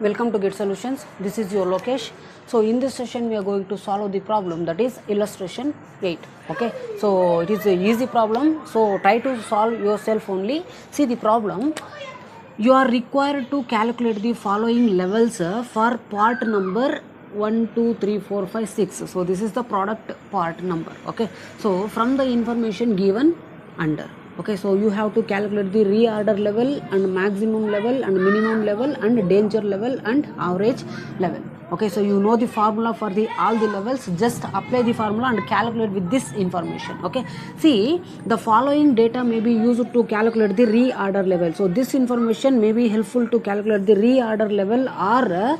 Welcome to Get Solutions. This is your Lokesh. So in this session we are going to solve the problem, that is illustration 8. Okay, so it is an easy problem, so try to solve yourself only. See the problem. You are required to calculate the following levels for part number 1, 2, 3, 4, 5, 6. So this is the product part number. Okay, so from the information given under. Okay, so you have to calculate the reorder level and maximum level and minimum level and danger level and average level. Okay, so you know the formula for the all the levels, just apply the formula and calculate with this information. Okay, see the following data may be used to calculate the reorder level. So this information may be helpful to calculate the reorder level or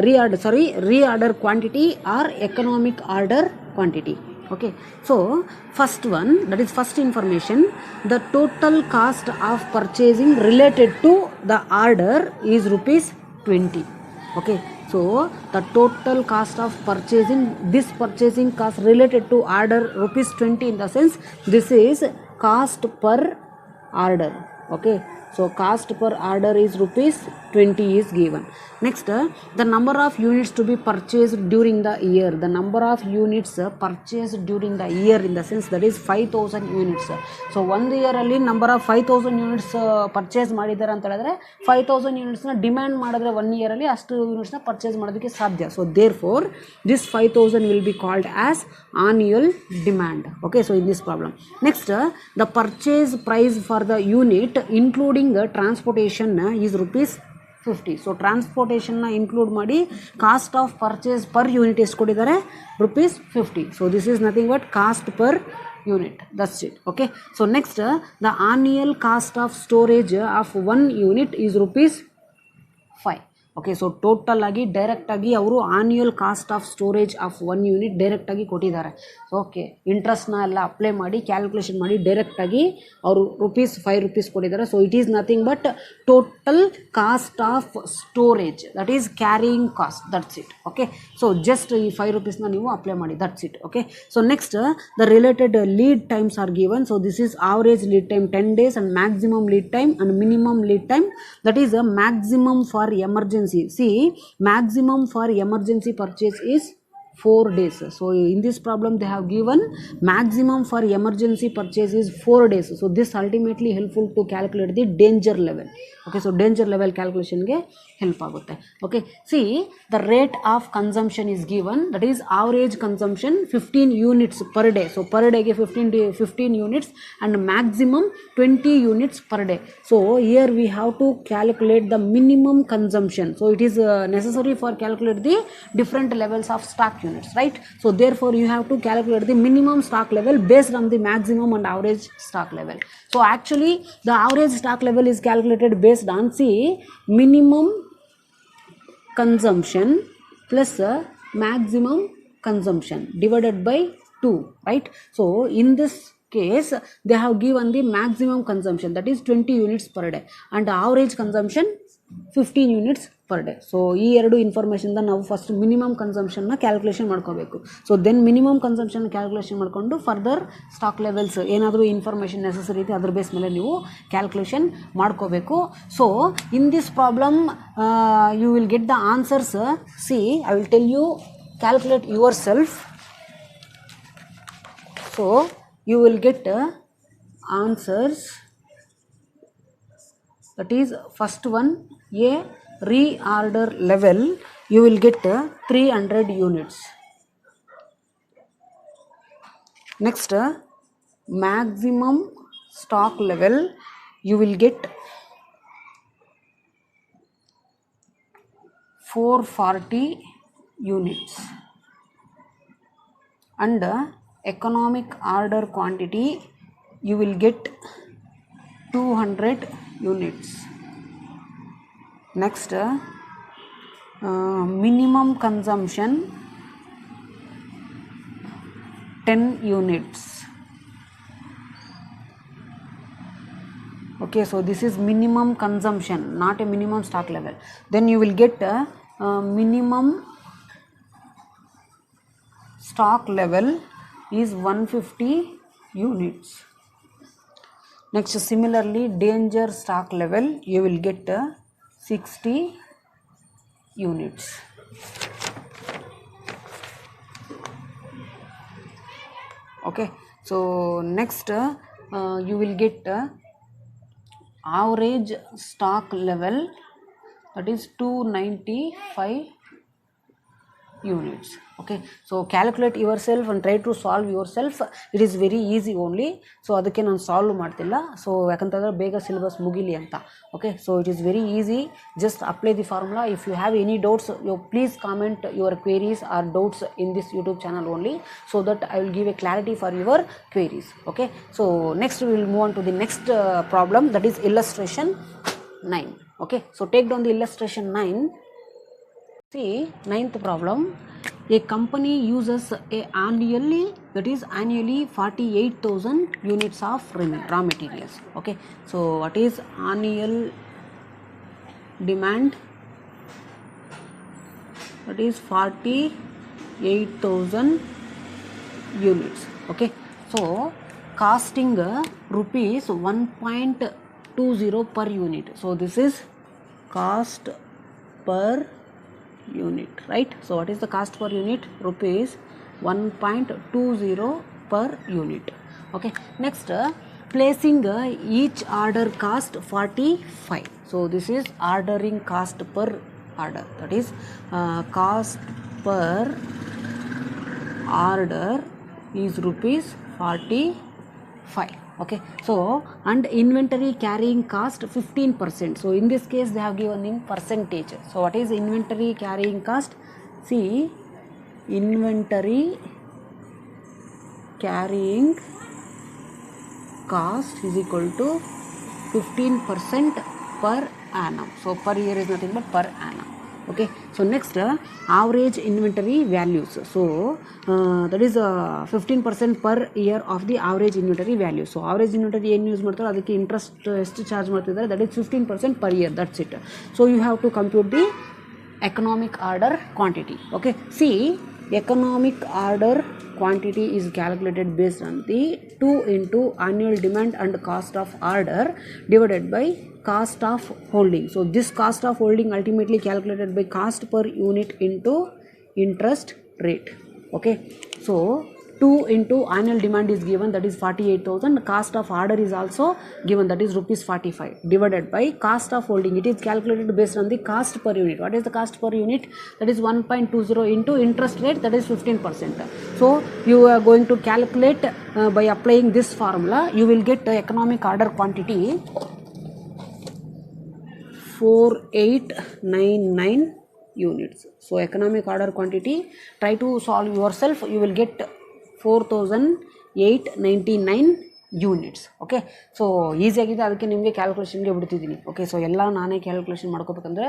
reorder quantity or economic order quantity. Okay, so first one, that is first information, the total cost of purchasing related to the order is rupees 20. Okay, so the total cost of purchasing, this purchasing cost related to order rupees 20, in the sense this is cost per order. Okay, so cost per order is rupees 20 is given. Next, the number of units to be purchased during the year. The number of units purchased during the year, in the sense that is 5000 units. So 1 year ಅಲ್ಲಿ number of 5000 units purchase ಮಾಡಿದ್ದಾರೆ ಅಂತ ಹೇಳಿದ್ರೆ 5000 units ನ demand ಮಾಡಿದ್ರೆ 1 year ಅಲ್ಲಿ ಅಷ್ಟು units ನ purchase ಮಾಡೋದಕ್ಕೆ ಸಾಧ್ಯ. So therefore this 5000 will be called as annual demand. Okay, so in this problem. Next, the purchase price for the unit including transportation is rupees 50. So transportation na include ಮಾಡಿ cost of purchase per unit ಎಷ್ಟು ಕೊಟ್ಟಿದ್ದಾರೆ rupees 50. So this is nothing but cost per unit, that's it. Okay, so next, the annual cost of storage of one unit is rupees 5. Okay, so total ಆಗಿ direct ಆಗಿ ಅವರು annual cost of storage of 1 unit direct ಆಗಿ ಕೊಟ್ಟಿದ್ದಾರೆ. Okay, ಇಂಟ್ರೆಸ್ಟ್ನ ಎಲ್ಲ apply ಮಾಡಿ calculation ಮಾಡಿ direct ಆಗಿ ಅವರು ₹5 ಕೊಟ್ಟಿದ್ದಾರೆ. So it is nothing but total cost of storage, that is carrying cost, that's it. Okay, so just ಈ ₹5 ನೀವು ಅಪ್ಲೈ ಮಾಡಿ, that's it. Okay, so next, the related lead times are given. So this is average lead time 10 days and maximum lead time and minimum lead time, that is a maximum for emergency. See, maximum for emergency purchase is 4 days. So in this problem they have given maximum for emergency purchase is 4 days. So this ultimately helpful to calculate the danger level. Okay, so danger level calculation ge help ಆಗುತ್ತೆ. Okay, see the rate of consumption is given, that is average consumption 15 units per day. So per day ge 15 units and maximum 20 units per day. So here we have to calculate the minimum consumption. So it is necessary for calculate the different levels of stock units, right? So therefore you have to calculate the minimum stock level based on the maximum and average stock level. So actually the average stock level is calculated based on, see, minimum consumption plus maximum consumption divided by 2, right? So in this case they have given the maximum consumption, that is 20 units per day, and average consumption 15 units per day. So ಈ ಎರಡು information ನಾವು first minimum ಕನ್ಸಂಪ್ಷನ್ನ calculation ಮಾಡ್ಕೋಬೇಕು. So then minimum consumption calculation ಮಾಡಿಕೊಂಡು further stock levels ಏನಾದರೂ information necessary ಇದೆ ಅದ್ರ base ಮೇಲೆ ನೀವು ಕ್ಯಾಲ್ಕುಲೇಷನ್ ಮಾಡ್ಕೋಬೇಕು. So in this problem you will get the answers. See, I will tell you, calculate yourself. So you will get answers, that is first one, a reorder level you will get 300 units. Next, maximum stock level you will get 440 units, and economic order quantity you will get 200 units. Next, minimum consumption 10 units. Okay, so this is minimum consumption, not a minimum stock level. Then you will get minimum stock level is 150 units. Next, similarly danger stock level you will get 60 units. Okay, so next you will get average stock level, that is 295 units. Okay, so calculate yourself and try to solve yourself. It is very easy only. So ಅದಕ್ಕೆ ನಾನು solve ಮಾಡ್ತಿಲ್ಲ, so ಯಾಕಂತಂದರೆ ಬೇಗ syllabus ಮುಗಿಲಿ ಅಂತ. Okay, so it is very easy. Just apply the formula. If you have any doubts, you please comment your queries or doubts in this YouTube channel only, so that I will give a clarity for your queries. Okay, so next we will move on to the next problem, that is illustration 9. Okay, so take down the illustration 9. See, ninth problem. A company uses annually 48,000 units of raw materials. Okay, so what is annual demand? That is 48,000 units. Okay, so costing rupees 1.20 per unit. So this is cost per unit, right? So what is the cost per unit? Rupees 1.20 per unit. Okay, next placing each order cost 45. So this is ordering cost per order, that is cost per order is rupees 45. Okay, so and inventory carrying cost 15%. So in this case they have given in percentage. So what is inventory carrying cost? See, inventory carrying cost is equal to 15% per annum. So per year is nothing but per annum. Okay, so next average inventory values. So that is 15% per year of the average inventory value. So average inventory ಏನು use ಮಾಡ್ತಾರೆ, ಅದಕ್ಕೆ interest ಎಷ್ಟು charge ಮಾಡ್ತಿದ್ದಾರೆ, that is 15% per year. That's it. So you have to compute the economic order quantity. Okay, see, economic order quantity is calculated based on the 2 into annual demand and cost of order divided by cost of holding. So this cost of holding ultimately calculated by cost per unit into interest rate. Okay, so 2 into annual demand is given, that is 48,000. Cost of order is also given, that is rupees 45, divided by cost of holding. It is calculated based on the cost per unit. What is the cost per unit? That is 1.20 into interest rate, that is 15%. So you are going to calculate by applying this formula. You will get economic order quantity 4899 units. So economic order quantity, try to solve yourself. You will get 4899 units. Okay, so ಈಸಿಯಾಗಿದೆ, ಅದಕ್ಕೆ ನಿಮಗೆ ಕ್ಯಾಲ್ಕುಲೇಷನ್ಗೆ ಬಿಡ್ತಿದ್ದೀನಿ. Okay, so ಎಲ್ಲ ನಾನೇ calculation ಮಾಡ್ಕೋಬೇಕಂದ್ರೆ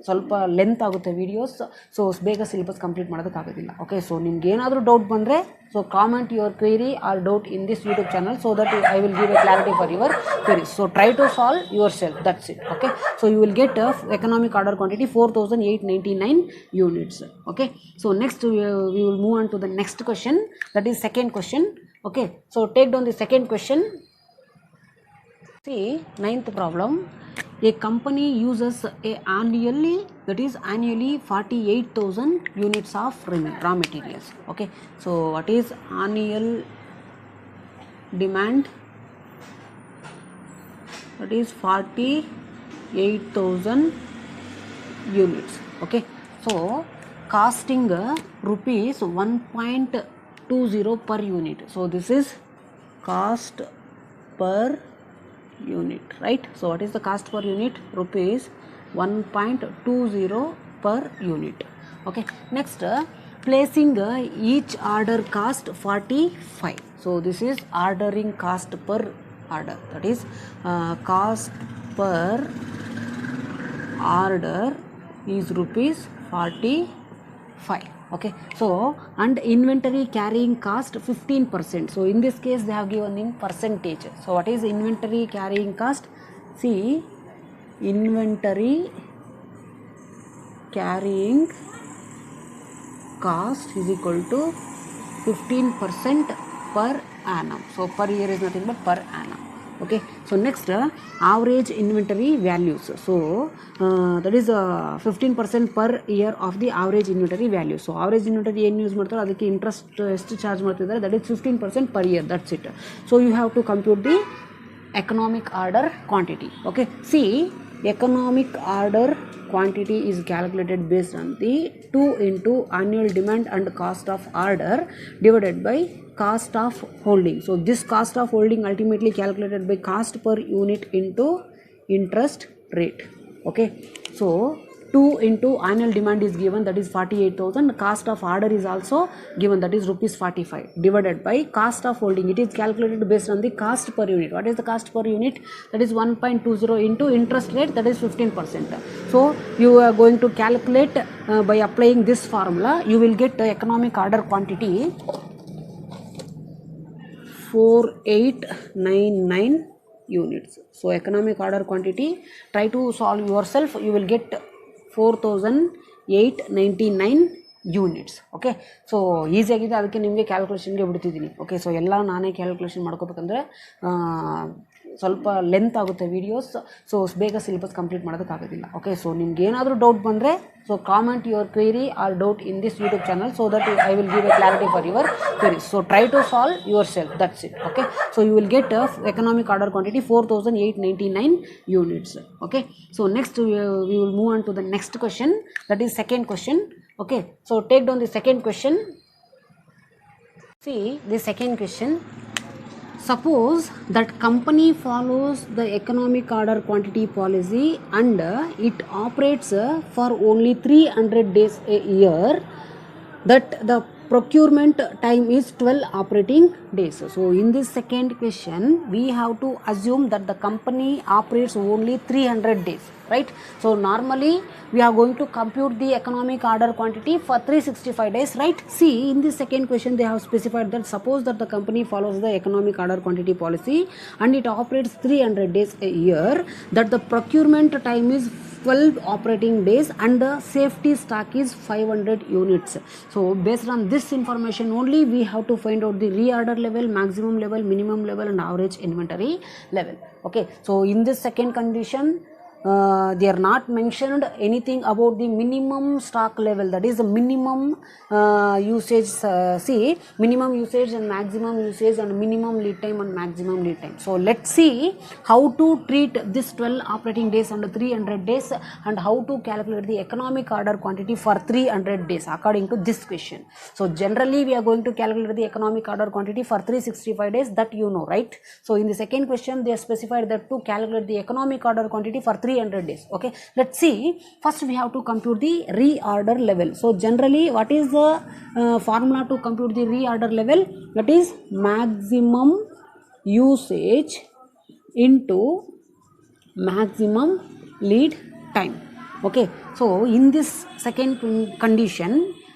ಸ್ವಲ್ಪ length ಆಗುತ್ತೆ videos, so ಬೇಗ syllabus complete ಮಾಡೋದಕ್ಕಾಗೋದಿಲ್ಲ. Okay, so ನಿಮ್ಗೆ ಏನಾದರೂ ಡೌಟ್ ಬಂದರೆ, so comment your query or doubt in this YouTube channel, so that I will give a clarity for your queries. So try to solve yourself, that's it. Okay, so you will get economic order quantity 4899 units. Okay, so next we will move on to the next question, that is second question. Okay, so take down the second question. See, ninth problem. A company uses annually 48,000 units of raw materials. Okay, so what is annual demand? That is 48,000 units. Okay, so costing rupees 1.20 per unit. So this is cost per unit, right? So what is the cost per unit? Rupees 1.20 per unit. Okay, next placing each order cost 45. So this is ordering cost per order, that is cost per order is rupees 45. Okay, so and inventory carrying cost 15%. So in this case they have given in percentage. So what is inventory carrying cost? See, inventory carrying cost is equal to 15% per annum. So per year is nothing but per annum. Okay, so next average inventory values. So that is 15% per year of the average inventory value. So average inventory ಏನು use ಮಾಡ್ತಾರೋ ಅದಕ್ಕೆ interest ಎಷ್ಟು charge ಮಾಡ್ತಿದ್ದಾರೆ, that is 15% per year, that's it. So you have to compute the economic order quantity. Okay, see, economic order quantity is calculated based on the 2 into annual demand and cost of order divided by cost of holding. So this cost of holding ultimately calculated by cost per unit into interest rate. Okay, so 2 into annual demand is given, that is 48,000. Cost of order is also given, that is rupees 45, divided by cost of holding. It is calculated based on the cost per unit. What is the cost per unit? That is 1.20 into interest rate, that is 15%. So you are going to calculate by applying this formula, you will get the economic order quantity 4899 units. So economic order quantity, try to solve yourself, you will get 4899 units. Okay, so ಈಸಿಯಾಗಿದೆ, ಅದಕ್ಕೆ ನಿಮಗೆ ಕ್ಯಾಲ್ಕುಲೇಷನ್ಗೆ ಬಿಡ್ತಿದ್ದೀನಿ. Okay, so ಎಲ್ಲ ನಾನೇ calculation ಮಾಡ್ಕೋಬೇಕಂದ್ರೆ ಸ್ವಲ್ಪ length ಆಗುತ್ತೆ videos, so ಬೇಗ syllabus complete ಮಾಡೋದಕ್ಕಾಗೋದಿಲ್ಲ. Okay, so ನಿಮ್ಗೆ ಏನಾದರೂ ಡೌಟ್ ಬಂದರೆ so comment your query or doubt in this YouTube channel, so that I will give a clarity for your queries. So try to solve yourself, that's it. Okay, so you will get economic order quantity 4899 units. Okay, so next we will move on to the next question, that is second question. Okay, so take down the second question. See the second question. Suppose that company follows the economic order quantity policy and it operates for only 300 days a year, that the procurement time is 12 operating days. So in this second question we have to assume that the company operates only 300 days, right? So normally we are going to compute the economic order quantity for 365 days, right? See, in this second question they have specified that suppose that the company follows the economic order quantity policy and it operates 300 days a year, that the procurement time is 12 operating days and the safety stock is 500 units. So based on this information only we have to find out the reorder level, maximum level, minimum level and average inventory level. Okay, so in this second condition they are not mentioned anything about the minimum stock level, that is the minimum usage. See, minimum usage and maximum usage and minimum lead time and maximum lead time. So let's see how to treat this 12 operating days and 300 days and how to calculate the economic order quantity for 300 days according to this question. So generally we are going to calculate the economic order quantity for 365 days, that you know, right? So in the second question they are specified that to calculate the economic order quantity for 300 days. Okay, let's see, first we have to compute the reorder level. So generally what is the formula to compute the reorder level? That is maximum usage into maximum lead time. Okay, so in this second condition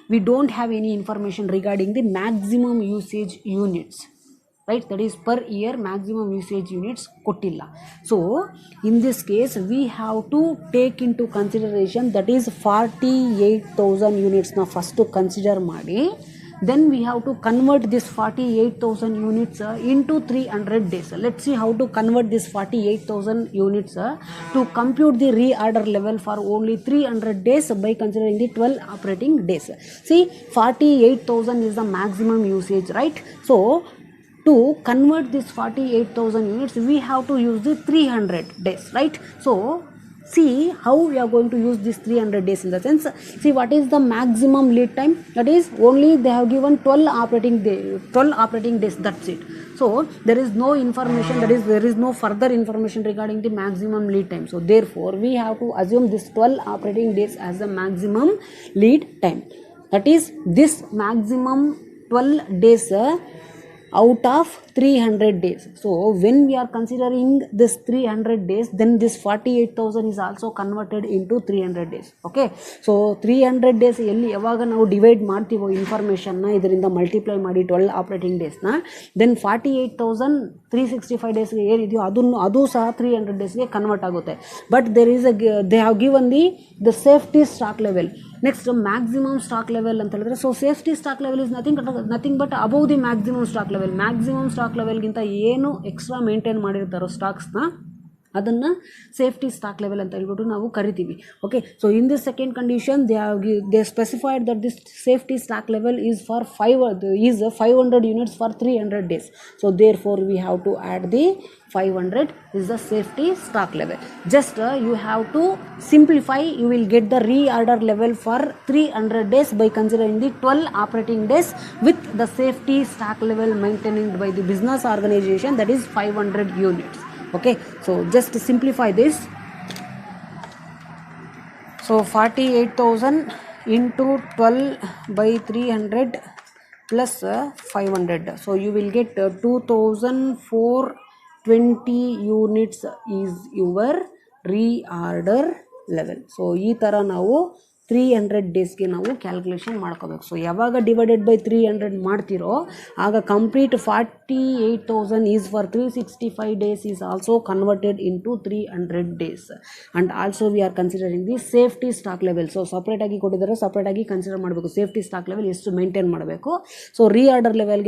we don't have any information regarding the maximum usage units, right? That is per year maximum usage units kottilla. So in this case we have to take into consideration, that is 48,000 units na first to consider ಮಾಡಿ, then we have to convert this 48,000 units into 300 days. Let's see how to convert this 48,000 units to compute the reorder level for only 300 days by considering the 12 operating days. See, 48,000 is the maximum usage, right? So to convert this 48,000 units we have to use the 300 days, right? So see how we are going to use this 300 days, in the sense, see what is the maximum lead time, that is only they have given 12 operating days, that's it. So there is no information, that is there is no further information regarding the maximum lead time. So therefore we have to assume this 12 operating days as the maximum lead time, that is this maximum 12 days out of 300 days. So when we are considering this 300 days, then this 48,000 is also converted into 300 days. Okay, so 300 days ಎಲ್ಲಿ ಯಾವಾಗ ನಾವು divide ಮಾಡ್ತೀವೋ ಇನ್ಫಾರ್ಮೇಷನ್ನ, ಇದರಿಂದ multiply ಮಾಡಿ 12 operating ಡೇಸ್ನ, then 48,000 365 ಡೇಸ್ಗೆ ಏನಿದೆಯೋ ಅದು ಸಹ 300 ಡೇಸ್ಗೆ ಕನ್ವರ್ಟ್ ಆಗುತ್ತೆ. But they have given the safety stock level. Next maximum stock level ಅಂತ ಹೇಳಿದ್ರೆ, so safety stock level is nothing but above the maximum stock level. Maximum stock ಲೆವೆಲ್ಗಿಂತ ಏನು ಎಕ್ಸ್ಟ್ರಾ ಮೇಂಟೈನ್ ಮಾಡಿರ್ತಾರೋ ಸ್ಟಾಕ್ಸ್ನ ಅದನ್ನು ಸೇಫ್ಟಿ ಸ್ಟಾಕ್ ಲೆವೆಲ್ ಅಂತ ಹೇಳ್ಬಿಟ್ಟು ನಾವು ಕರಿತೀವಿ. Okay, so in this second condition they specified that this safety stock level is for 500 units for 300 days. So therefore we have to add the 500 is the safety stock level. Just you have to simplify. You will get the reorder level for 300 days by considering the 12 operating days with the safety stock level maintained by the business organization, that is 500 units. Okay, so just simplify this. So 48,000 into 12 by 300 plus 500. So you will get 2,420 units is your reorder level. So ಈ ಥರ ನಾವು 300 ಡೇಸ್ಗೆ ನಾವು calculation ಮಾಡ್ಕೋಬೇಕು. So ಯಾವಾಗ divided by 300 ಮಾಡ್ತಿರೋ ಆಗ complete 48,000 is for 365 days is also converted into 300 days. And also we are considering the safety stock level. So ಸಪ್ರೇಟಾಗಿ ಕೊಟ್ಟಿದ್ದಾರೆ, ಸಪ್ರೇಟಾಗಿ ಕನ್ಸಿಡರ್ ಮಾಡಬೇಕು ಸೇಫ್ಟಿ ಸ್ಟಾಕ್ ಲೆವೆಲ್ ಎಷ್ಟು ಮೇಂಟೈನ್ ಮಾಡಬೇಕು. ಸೊ ರೀಆರ್ಡರ್ ಲೆವೆಲ್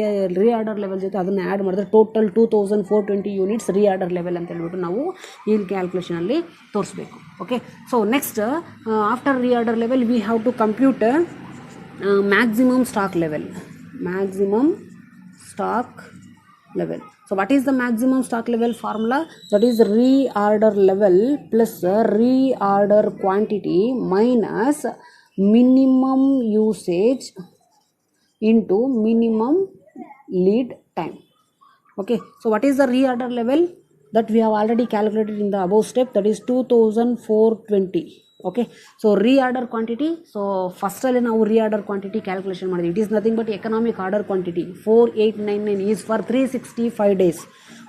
ಜೊತೆ ಅದನ್ನು ಆ್ಯಡ್ ಮಾಡಿದ್ರೆ ಟೋಟಲ್ 2,420 ಯೂನಿಟ್ಸ್ ರೀಆರ್ಡರ್ ಲೆವೆಲ್ ಅಂತ ಹೇಳ್ಬಿಟ್ಟು ನಾವು ಈ ಕ್ಯಾಲ್ಕುಲೇಷನಲ್ಲಿ ತೋರಿಸ್ಬೇಕು. Okay, so next after reorder level we have to compute maximum stock level. So what is the maximum stock level formula? That is reorder level plus reorder quantity minus minimum usage into minimum lead time. Okay, so what is the reorder level? That we have already calculated in the above step, that is 2,420. Okay, so reorder quantity. So first ಅಲ್ಲಿ ನಾವು reorder quantity calculation ಮಾಡಿದ್ವಿ. It is nothing but economic order quantity. 4899 is for 365 days.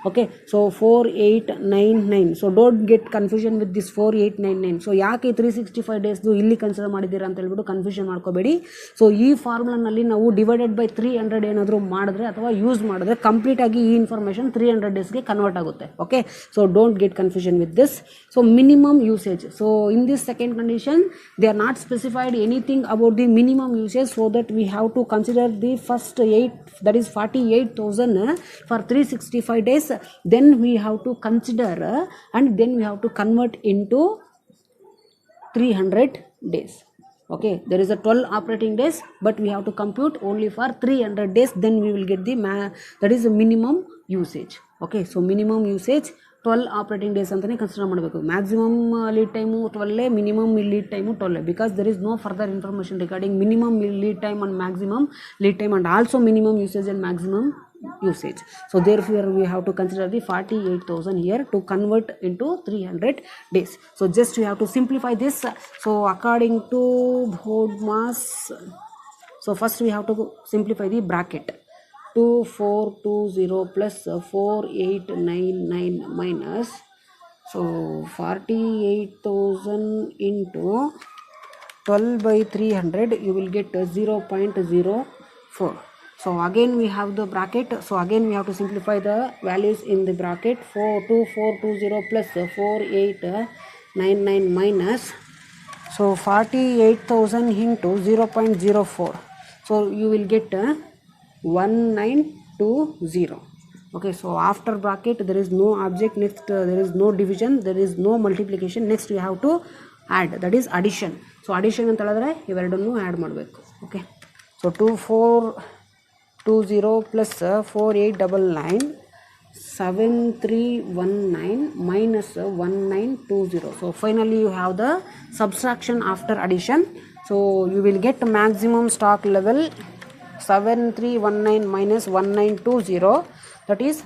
Okay, so 4899. So don't get confusion with this 4899. So ಯಾಕೆ 365 ಡೇಸ್ದು ಇಲ್ಲಿ consider ಮಾಡಿದ್ದೀರಾ ಅಂತ ಹೇಳ್ಬಿಟ್ಟು confusion ಮಾಡ್ಕೋಬೇಡಿ. So ಈ ಫಾರ್ಮುಲಾನಲ್ಲಿ ನಾವು ಡಿವೈಡೆಡ್ ಬೈ 300 ಏನಾದರೂ ಮಾಡಿದ್ರೆ ಅಥವಾ ಯೂಸ್ ಮಾಡಿದ್ರೆ ಕಂಪ್ಲೀಟಾಗಿ ಈ ಇನ್ಫಾರ್ಮೇಷನ್ 300 ಡೇಸ್ಗೆ ಕನ್ವರ್ಟ್ ಆಗುತ್ತೆ. Okay, so don't get confusion with this. So minimum usage. So in this second condition they are not specified anything about the minimum usage, so that we have to consider the first 8, that is 48,000 for 365 days. Then we have to consider and then we have to convert into 300 days. Okay, there is a 12 operating days, but we have to compute only for 300 days. Then we will get the that is the minimum usage. Okay, so minimum usage 12 operating days ಅಂತಲೇ consider ಮಾಡಬೇಕು. Maximum lead time 12, minimum lead time 12, because there is no further information regarding minimum lead time and maximum lead time and also minimum usage and maximum usage. So therefore we have to consider the 48,000 here to convert into 300 days. So just we have to simplify this. So according to BODMAS, so first we have to simplify the bracket. 2420 plus 4899 minus, so 48,000 into 12 by 300, you will get 0.04. So again we have the bracket. So again we have to simplify the values in the bracket. 2420 plus 4899 minus, so 48,000 into 0.04. So you will get 1920. Okay, so after bracket there is no object. Next there is no division, there is no multiplication. Next we have to add, that is addition. So addition ಅಂತ ಹೇಳಿದ್ರೆ ಇವೆರಡನ್ನು add ಮಾಡಬೇಕು. Okay, so 2420 plus 4899 7319 minus 1920. So finally you have the subtraction after addition. So you will get maximum stock level 7319 minus 1920, that is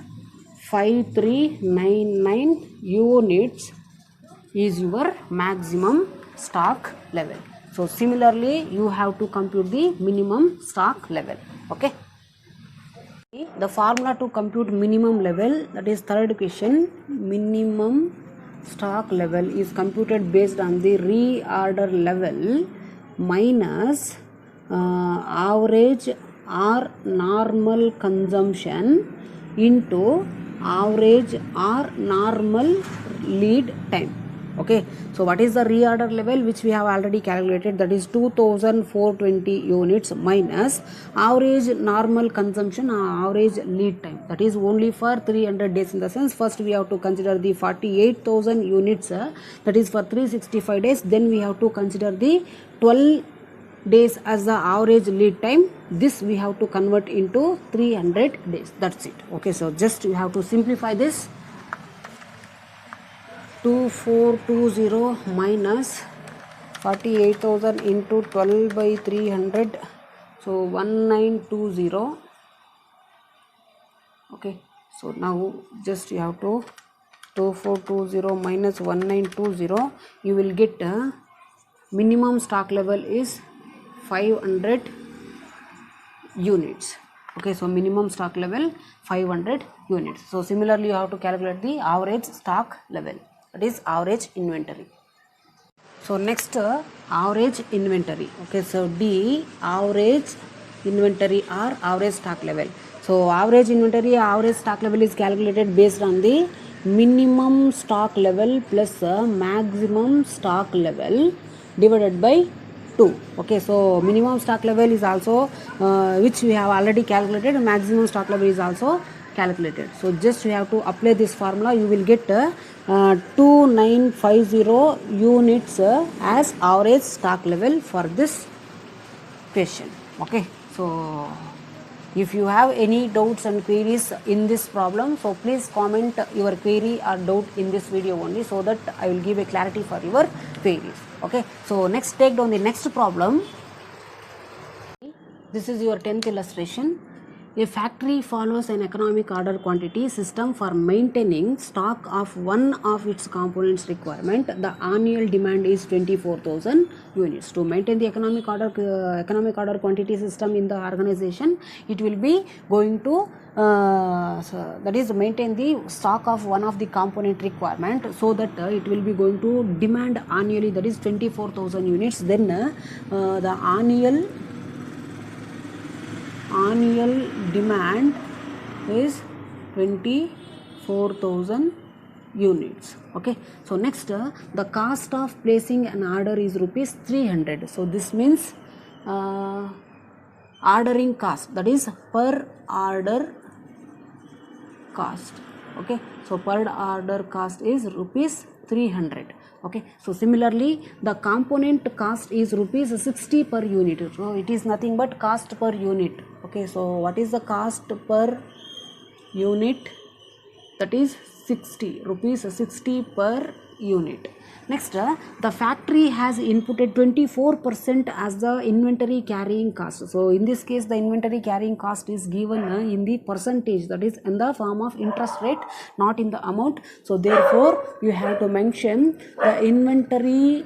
5399 units is your maximum stock level. So similarly you have to compute the minimum stock level. Okay, the formula to compute minimum level, that is third question. Minimum stock level is computed based on the reorder level minus average or normal consumption into average or normal lead time. Okay, so what is the reorder level which we have already calculated? That is 2420 units minus average normal consumption or average lead time. That is only for 300 days. In the sense, first we have to consider the 48,000 units, that is for 365 days. Then we have to consider the 12 days as the average lead time. This we have to convert into 300 days. That's it. Okay, so just you have to simplify this. 2420 minus 48,000 into 12 by 300, so 1920. Okay, so now just you have to 2420 minus 1920, you will get minimum stock level is 500 units. Okay, so minimum stock level 500 units. So similarly you have to calculate the average stock level, that is average inventory. So next average inventory. Okay, so D, average inventory or average stock level. So average inventory, average stock level is calculated based on the minimum stock level plus maximum stock level divided by 2. Okay, so minimum stock level is also which we have already calculated, maximum stock level is also calculated. So just you have to apply this formula, you will get 2950 units as average stock level for this question. Okay, so if you have any doubts and queries in this problem, so please comment your query or doubt in this video only, so that I will give a clarity for your queries. Okay, so next, take down the next problem. This is your 10th illustration. A factory follows an economic order quantity system for maintaining stock of one of its components requirement. The annual demand is 24,000 units. To maintain the economic order quantity system in the organization, it will be going to that is maintain the stock of one of the component requirement, so that it will be going to demand annually, that is 24,000 units. Then the annual demand is 24,000 units. Okay, so next the cost of placing an order is rupees 300. So this means ordering cost, that is per order cost. Okay, so per order cost is rupees 300. Okay, so similarly the component cost is rupees 60 per unit. So it is nothing but cost per unit. Okay, so what is the cost per unit? That is 60 rupees, 60 per unit. Next, the factory has inputted 24% as the inventory carrying cost. So in this case, the inventory carrying cost is given in the percentage, that is in the form of interest rate, not in the amount. So therefore, you have to mention the inventory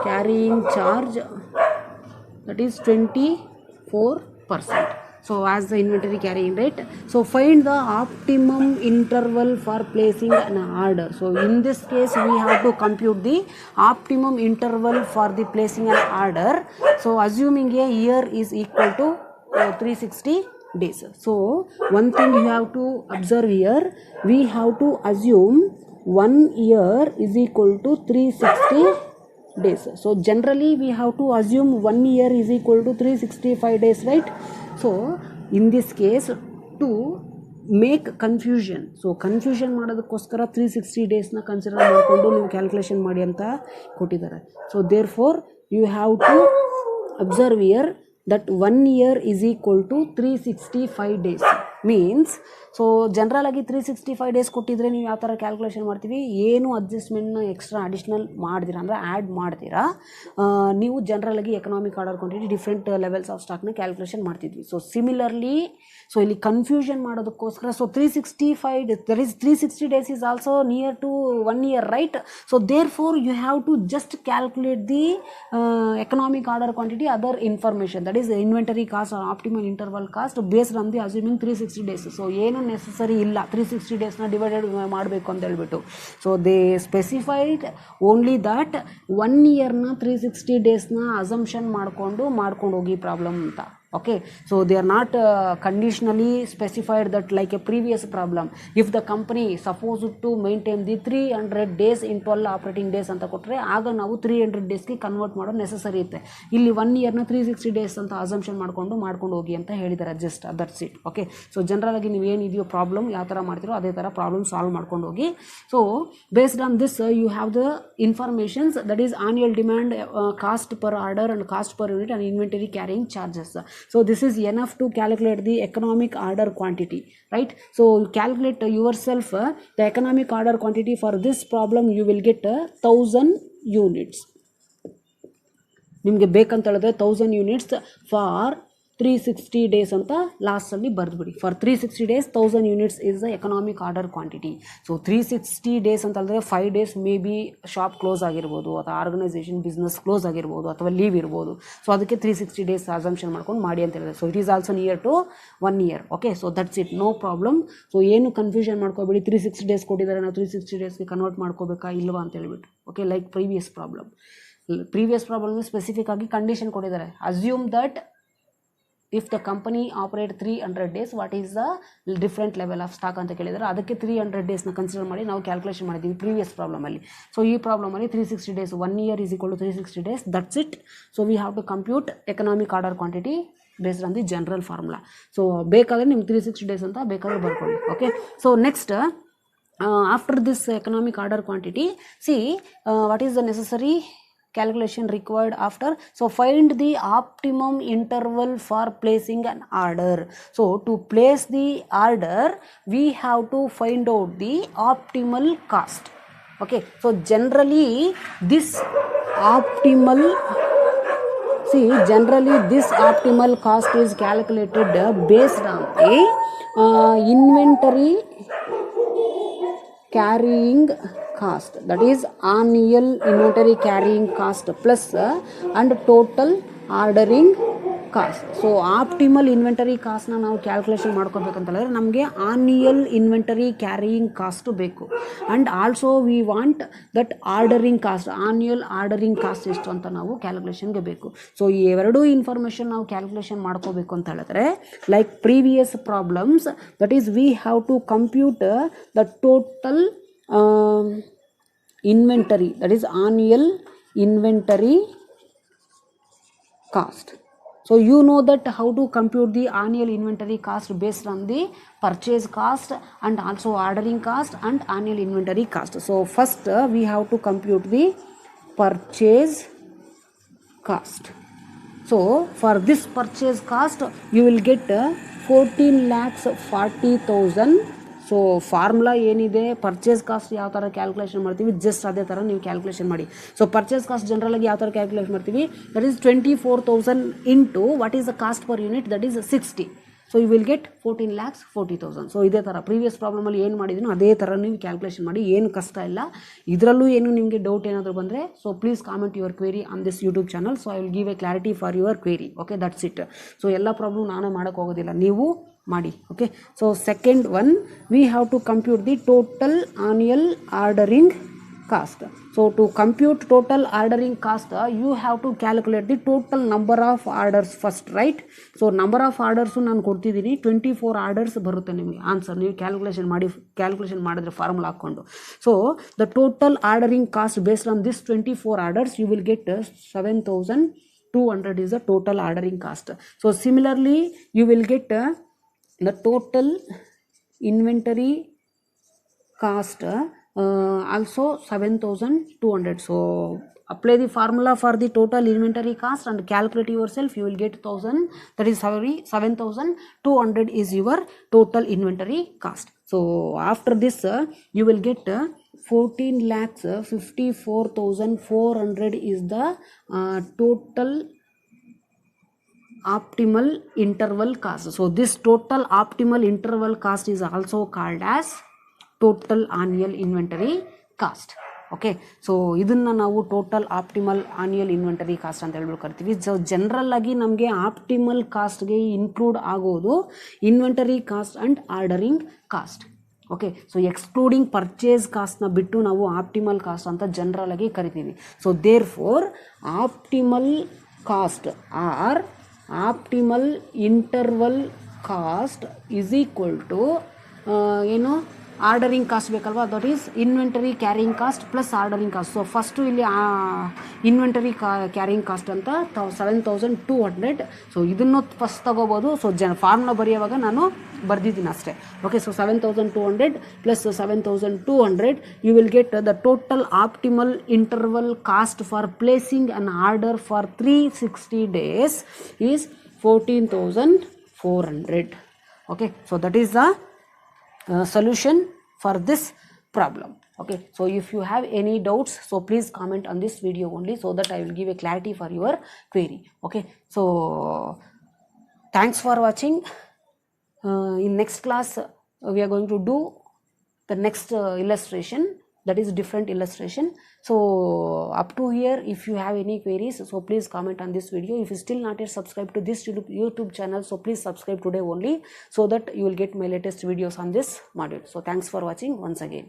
carrying charge, that is 24%. So as the inventory carrying rate, so find the optimum interval for placing an order. So in this case we have to compute the optimum interval for the placing an order. So assuming a year is equal to 360 days. So one thing you have to observe here, we have to assume 1 year is equal to 360 days. So generally we have to assume 1 year is equal to 365 days, right? So in this case, to make confusion, so confusion ಮಾಡೋದಕ್ಕೋಸ್ಕರ 360 ಡೇಸ್ನ consider ಮಾಡಿಕೊಂಡು ನೀವು calculation ಮಾಡಿ ಅಂತ ಕೊಟ್ಟಿದ್ದಾರೆ. So therefore you have to observe year that 1 year is equal to 365 days means, so general ಆಗಿ 365 days ಕೊಟ್ಟಿದ್ರೆ ನೀವು ಯಾವ ಥರ ಕ್ಯಾಲ್ಕುಲೇಷನ್ ಮಾಡ್ತೀವಿ, ಏನು ಅಡ್ಜಸ್ಟ್ಮೆಂಟ್ನ ಎಕ್ಸ್ಟ್ರಾ ಅಡಿಷ್ನಲ್ ಮಾಡ್ತೀರಾ ಅಂದರೆ ಆ್ಯಡ್ ಮಾಡ್ತೀರಾ, ನೀವು ಜನರಲ್ ಆಗಿ economic order quantity different levels of ಸ್ಟಾಕ್ನ ಕ್ಯಾಲ್ಕುಲೇಷನ್ ಮಾಡ್ತಿದ್ವಿ. ಸೊ ಸಿಮಿಲರ್ಲಿ, ಸೊ ಇಲ್ಲಿ ಕನ್ಫ್ಯೂಷನ್ ಮಾಡೋದಕ್ಕೋಸ್ಕರ, so 365 that is 360 days is also near to 1 year, right? So therefore you have to just calculate the economic order quantity, other information, that is inventory cost or optimal interval cost based on the assuming 360 days. So ಏನು necessary ಇಲ್ಲ 360 ಡೇಸ್ನ divided ಮಾಡಬೇಕು ಅಂತ ಹೇಳ್ಬಿಟ್ಟು. So they specified only that 1 yearನ 360 ಡೇಸ್ನ assumption ಮಾಡ್ಕೊಂಡು ಹೋಗಿ ಪ್ರಾಬ್ಲಮ್ ಅಂತ. Okay, so they are not conditionally specified that like a previous problem. If the company supposed to maintain the 300 days in 12 operating days ಅಂತ ಕೊಟ್ಟರೆ ಆಗ ನಾವು 300 ಡೇಸ್ಗೆ ಕನ್ವರ್ಟ್ ಮಾಡೋ ನೆಸಸರಿ ಇರುತ್ತೆ. ಇಲ್ಲಿ 1 ಇಯರ್ನ 360 ಡೇಸ್ ಅಂತ ಅಸಂಪ್ಷನ್ ಮಾಡ್ಕೊಂಡು ಹೋಗಿ ಅಂತ ಹೇಳಿದ್ದಾರೆ, just that's it. Okay, so general ಆಗಿ ನೀವು ಏನಿದೆಯೋ ಪ್ರಾಬ್ಲಮ್ ಯಾವ ಥರ ಮಾಡ್ತೀರೋ ಅದೇ ಥರ ಪ್ರಾಬ್ಲಮ್ ಸಾಲ್ವ್ ಮಾಡ್ಕೊಂಡು ಹೋಗಿ. So based on this you have the informations, that is annual demand, cost per order and cost per unit and inventory carrying charges. So this is enough to calculate the economic order quantity, right? So you calculate yourself the economic order quantity for this problem. You will get 1000 units. ನಿಮಗೆ ಬೇಕಂತ ಹೇಳಿದ್ರೆ 1000 units for 360 days ಅಂತ ಲಾಸ್ಟಲ್ಲಿ ಬರೆದ್ಬಿಡಿ. For 360 days 1000 units is the economic order quantity. So 360 days ಅಂತ ಹೇಳಿದ್ರೆ 5 days maybe shop close ಆಗಿರ್ಬೋದು, ಅಥವಾ ಆರ್ಗನೈಸೇಷನ್ ಬಿಸ್ನೆಸ್ ಕ್ಲೋಸ್ ಆಗಿರ್ಬೋದು, ಅಥವಾ ಲೀವ್ ಇರ್ಬೋದು. ಸೊ ಅದಕ್ಕೆ 360 ಡೇಸ್ ಅಸಂಪ್ಷನ್ ಮಾಡ್ಕೊಂಡು ಮಾಡಿ ಅಂತ ಹೇಳಿದ್ರೆ. So it is also near to 1 year. Okay, so that's it, no problem. So ಏನು ಕನ್ಫ್ಯೂಷನ್ ಮಾಡ್ಕೋಬೇಡಿ. 360 ಡೇಸ್ ಕೊಟ್ಟಿದ್ದಾರೆ, ನಾವು 360 ಡೇಸ್ಗೆ ಕನ್ವರ್ಟ್ ಮಾಡ್ಕೋಬೇಕಾ ಇಲ್ವಾ ಅಂತ ಹೇಳ್ಬಿಟ್ಟು. Okay, like previous problem specific ಆಗಿ ಕಂಡೀಷನ್ ಕೊಟ್ಟಿದ್ದಾರೆ. Assume that if the company operate 300 days, what is the different level of stock ಅಂತ ಕೇಳಿದರೆ ಅದಕ್ಕೆ 300 ಡೇಸ್ನ ಕನ್ಸಿಡರ್ ಮಾಡಿ ನಾವು ಕ್ಯಾಲ್ಕುಲೇಷನ್ ಮಾಡಿದ್ದೀವಿ ಪ್ರೀವಿಯಸ್ ಪ್ರಾಬ್ಲಮಲ್ಲಿ. ಸೊ ಈ ಪ್ರಾಬ್ಲಮಲ್ಲಿ 360 days, 1 year is equal to 360 days, that's it. So we have to compute economic order quantity based on the general formula. So ಬೇಕಾದರೆ ನಿಮ್ಗೆ 360 ಡೇಸ್ ಅಂತ ಬೇಕಾದ್ರೆ ಬರ್ಕೊಳ್ಳಿ. Okay, so next after this economic order quantity, see what is the necessary calculation required after. So find the optimum interval for placing an order. So to place the order we have to find out the optimal cost. Okay, so generally this optimal cost is calculated based on the inventory carrying cost, that is annual inventory carrying cost plus and total ordering cost. So optimal inventory ಕಾಸ್ಟ್ನ ನಾವು calculation ಮಾಡ್ಕೋಬೇಕಂತ ಹೇಳಿದ್ರೆ ನಮಗೆ annual inventory carrying cost ಬೇಕು. And also we want that ordering cost, annual ordering cost ಎಷ್ಟು ಅಂತ ನಾವು ಕ್ಯಾಲ್ಕುಲೇಷನ್ಗೆ ಬೇಕು. ಸೊ ಈ ಎರಡೂ ಇನ್ಫಾರ್ಮೇಷನ್ ನಾವು ಕ್ಯಾಲ್ಕುಲೇಷನ್ ಮಾಡ್ಕೋಬೇಕು ಅಂತ ಹೇಳಿದ್ರೆ like previous problems, that is we have to compute the total inventory, that is annual inventory cost. So you know that how to compute the annual inventory cost based on the purchase cost and also ordering cost and annual inventory cost. So first we have to compute the purchase cost. So for this purchase cost you will get 14,40,000. So formula ಏನಿದೆ, purchase cost ಯಾವ ಥರ calculation ಮಾಡ್ತೀವಿ just ಅದೇ ಥರ ನೀವು calculation ಮಾಡಿ. So purchase cost ಜನರಲಾಗಿ ಯಾವ ಥರ ಕ್ಯಾಲ್ಕುಲೇಟ್ ಮಾಡ್ತೀವಿ, that is 24,000 into what is the cost per unit, that is 60. So you will get 14,40,000. So ಇದೇ ಥರ ಪ್ರೀವಿಯಸ್ ಪ್ರಾಬ್ಲಮಲ್ಲಿ ಏನು ಮಾಡಿದ್ದೀನೋ ಅದೇ ಥರ ನೀವು ಕ್ಯಾಲ್ಕುಲೇಷನ್ ಮಾಡಿ, ಏನು ಕಷ್ಟ ಇಲ್ಲ. ಇದರಲ್ಲೂ ಏನು ನಿಮಗೆ ಡೌಟ್ ಏನಾದರೂ ಬಂದರೆ so please comment your query on this YouTube channel. So I will give a clarity for your query. Okay, that's it. So ಎಲ್ಲ ಪ್ರಾಬ್ಲಮ್ ನಾನೇ ಮಾಡೋಕ್ಕೆ ಹೋಗೋದಿಲ್ಲ, ನೀವು ಮಾಡಿ. Okay, so second one, we have to compute the total annual ordering cost. So to compute total ordering cost, you have to calculate the total number of orders first, right? So number of orders ನಾನು ಕೊಡ್ತಿದ್ದೀನಿ, 24 orders ಬರುತ್ತೆ ನಿಮಗೆ answer. ನೀವು calculation ಮಾಡಿದ್ರೆ formula ಹಾಕ್ಕೊಂಡು. So the total ordering cost based on this 24 orders you will get 7,200 is the total ordering cost. So similarly you will get the total inventory cost also 7,200. So apply the formula for the total inventory cost and calculate yourself. You will get 7,200 is your total inventory cost. So after this you will get 14,54,400 is the total optimal interval cost. So this total optimal interval cost is also called as total annual inventory cost. Okay, so ಇದನ್ನು ನಾವು total optimal annual inventory cost ಅಂತ ಹೇಳ್ಬಿಟ್ಟು ಕರಿತೀವಿ. ಸೊ general ಆಗಿ ನಮಗೆ optimal ಕಾಸ್ಟ್ಗೆ include ಆಗೋದು inventory cost and ordering cost. Okay, so excluding purchase ಕಾಸ್ಟ್ನ ಬಿಟ್ಟು ನಾವು ಆಪ್ಟಿಮಲ್ ಕಾಸ್ಟ್ ಅಂತ ಜನರಲ್ ಆಗಿ ಕರಿತೀವಿ. So therefore optimal cost or optimal interval cost is equal to ordering cost ಬೇಕಲ್ವಾ, that is inventory carrying cost plus ordering cost. So first ಇಲ್ಲಿ inventory carrying cost ಅಂತ 7,200. So ಇದನ್ನು first ತಗೋಬೋದು. So formula ಬರೆಯುವಾಗ ನಾನು ಬರ್ದಿದ್ದೀನಿ ಅಷ್ಟೇ. Okay, so 7,200 plus 7,200 you will get the total optimal interval cost for placing an order for 360 days is 14,400. Okay, so that is the solution for this problem. Okay, so if you have any doubts, so please comment on this video only, so that I will give a clarity for your query. Okay, so thanks for watching. In next class we are going to do the next illustration, that is different illustration. So up to here, if you have any queries, so please comment on this video. If you still not yet subscribed to this YouTube channel, so please subscribe today only, so that you will get my latest videos on this module. So thanks for watching once again.